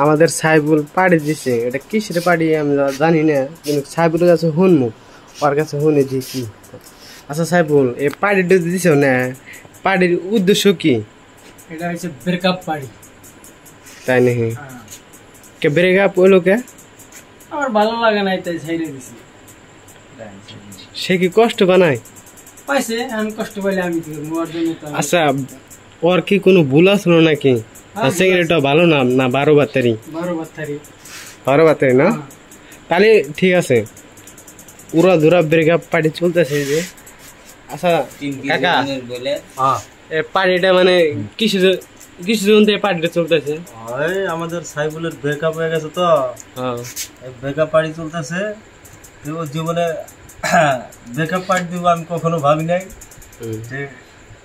আমাদের সাইবুল পাড়ি দিছে, এটা কিসের পাড়ি আমরা জানি না, কিন্তু সাইবুলের কাছে শুনবো, ওর কাছে শুনে যে কি। আচ্ছা সাইবুল, এই পাড়িটা দিছ না, পাড়ির উদ্দেশ্য কি? এটা হচ্ছে ব্রেকআপ পার্টি। তাই নাকি? কে ব্রেকআপ হলো কে? আমার ভালো লাগে না তাই ছেড়ে দিছি। সে কি কষ্ট বানায়? পাইছে, আমি কষ্ট পাইলে আমি কি করব ওর জন্য তো। আচ্ছা, ওর কি কোনো ভুল আছিল নাকি? সিগারেটটা ভালো না, না 12 বাতারি? 12 বাতারি না? তাহলে ঠিক আছে, উড়া ধুরা ব্রেকআপ পার্টি চলতেছে যে। আচ্ছা কাকা, এই পার্টিটা মানে কিছুজন থেকে পার্টিটা চলতেছে? আমাদের সাইবুলের ব্রেকআপ হয়ে গেছে তো, ব্রেকআপ পার্টি চলতেছে। জীবনে ব্রেকআপ পার্টি দিব আমি কখনো ভাবি নাই, যে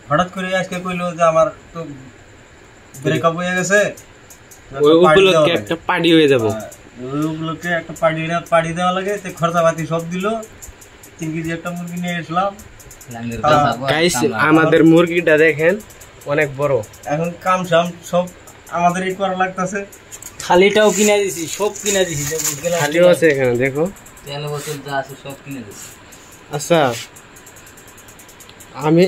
হঠাৎ করে আজকে কইলো যে আমার তো ব্রেকআপ হয়ে গেছে, ওই উপলক্ষে একটা পার্টি হয়ে যাব। ওই উপলক্ষে একটা পার্টি দেওয়া লাগে, তো খরচাপাতি সব দিল। 3 কেজি একটা মুরগি নিয়ে এসলাম। গাইস, আমাদের মুরগিটা দেখেন অনেক বড়। এখন কাম সাম সব আমাদেরই করা লাগতেছে। থালিটাও কিনে দিছি, সব কিনে দিছি, থালিও আছে এখানে দেখো, তেল বোতল যা আছে সব কিনে দিছি। আচ্ছা, আমি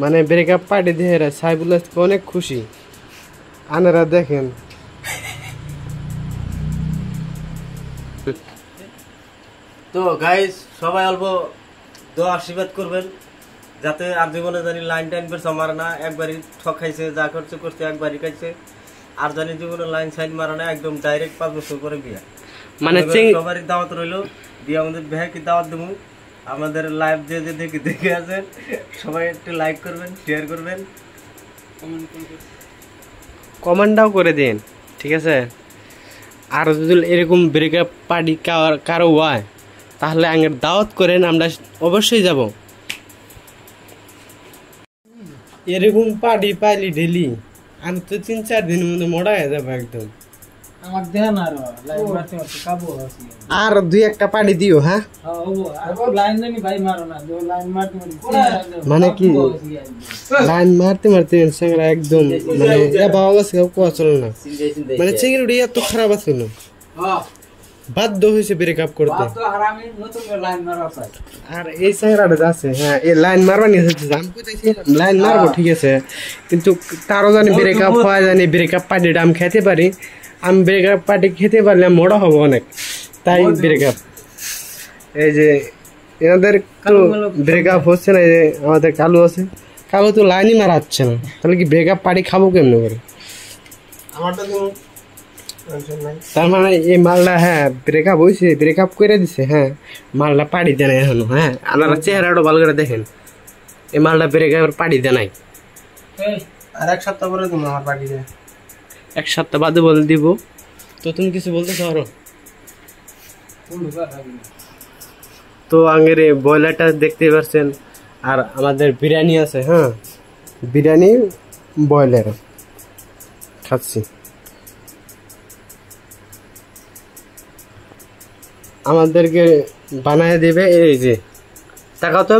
মানে ব্রেকআপ পার্টি দিয়ে সাইবুল অনেক খুশি, আনারা দেখেন। তো গাইস, সবাই অল্প দোয়া আশীর্বাদ করবেন, যাতে আর জীবনে জানি লাইন টাইন বের মারে না। একবারই ঠক খাইছে, যা করছে করছে, একবারই খাইছে। আর জানি জীবনে লাইন সাইন মারে না, একদম ডাইরেক্ট 5 বছর করে বিয়া। মানে সবারই দাওয়াত রইলো, বিয়া আমাদের বিয়ে কি দাওয়াত দেবো। আমাদের লাইভ যে দেখে আছেন সবাই একটু লাইক করবেন, শেয়ার করবেন, কমেন্টটাও করে দিন, ঠিক আছে? আর যদি এরকম ব্রেকআপ পার্টি কারো হয় তাহলে আগের দাওয়াত করেন, আমরা অবশ্যই যাব। এরকম পার্টি পাইলি ডেলি আমি তো 3-4 দিনের মধ্যে মোড়া হয়ে যাবো একদম। আমার দেন আর লাইন মারতে মারতে কাবু আছি। আর 2-1টা পার্টি দিও। হ্যাঁ, লাইন জানি ভাই মারো না, লাইন মারতে মারতে মানে কি লাইন মারতে মারতে সেংরা একদম মানে এ বাবা গেছে কোয়া চলে না, মানে সিগারেট এত খারাপ আছিল, বাধ্য হয়েছে ব্রেকআপ করতে। আর এই চেহারাটা আছে, হ্যাঁ এই লাইন মারবা নিয়ে লাইন মারবো ঠিক আছে, কিন্তু তারও জানি ব্রেকআপ হয়, জানি ব্রেকআপ পার্টিটা আমি খেতে পারি। আমি ব্রেকআপ পার্টি খেতে পারলে মোড়া হবো অনেক, তাই ব্রেকআপ। এই যে এনাদের তো ব্রেকআপ হচ্ছে না, যে আমাদের কালু আছে, কালু তো লাইনই মারাচ্ছে না, তাহলে কি ব্রেকআপ পার্টি খাবো কেমনে করে? তার মানে এই মালটা, হ্যাঁ ব্রেকআপ হয়েছে, ব্রেকআপ করে দিছে, হ্যাঁ মালটা পাড়ি দেয় না এখনো। হ্যাঁ, আপনারা চেহারাটা ভালো করে দেখেন, এই মালটা ব্রেকআপ পাড়ি দেয় নাই। আর 1 সপ্তাহ পরে তুমি আমার পার্টি দেয়, 1 সপ্তাহ বাদে বলে দিব। তো তুমি কিছু বলতে পারো? তো আগের ব্রয়লারটা দেখতে পাচ্ছেন, আর আমাদের বিরিয়ানি আছে। হ্যাঁ, বিরিয়ানি ব্রয়লার খাচ্ছি। আমাদেরকে বানায় দেবে এই যে, টাকাও তো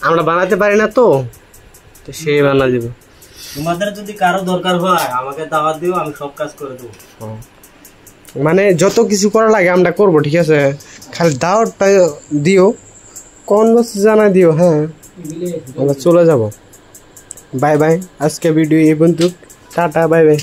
আমরা বানাতে পারি না, তো সে বানা দেবে। তোমাদের যদি কারো দরকার হয় আমাকে দাওয়াত দিও, আমি সব কাজ করে দেবো। মানে যত কিছু করা লাগে আমরা করবো, ঠিক আছে? খালি দাওয়াতটা দিও, কোন বস্তু জানা দিও। হ্যাঁ, আমরা চলে যাব। বাই বাই, আজকে ভিডিও এই পর্যন্ত, টাটা, বাই বাই।